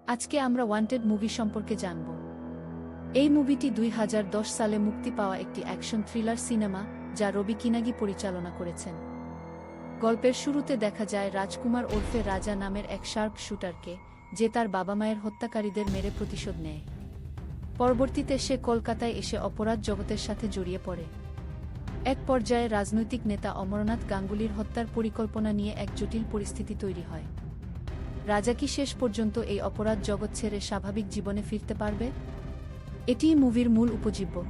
আজকে আমরা wanted movie সম্পর্কে জানব। এই মুভিটি 2010 সালে মুক্তি পাওয়া একটি অ্যাকশন থ্রিলার সিনেমা, যা রবি কিনাগি পরিচালনা করেছেন। গল্পের শুরুতে দেখা যায় রাজকুমার ওরফে রাজা নামের এক শার্প শুটারকে, যে তার বাবা মায়ের হত্যাকারীদের মেরে প্রতিশোধ নেয়। পরবর্তীতে সে কলকাতায় এসে অপরাধ জগতের সাথে জড়িয়ে পড়ে। এক পর্যায়ে রাজনৈতিক নেতা অমরনাথ গাঙ্গুলির হত্যার পরিকল্পনা নিয়ে এক জটিল পরিস্থিতি তৈরি হয়। রাজা কি শেষ পর্যন্ত এই অপরাধ জগৎ ছেড়ে স্বাভাবিক জীবনে ফিরতে পারবে? এটিই মুভির মূল উপজীব্য।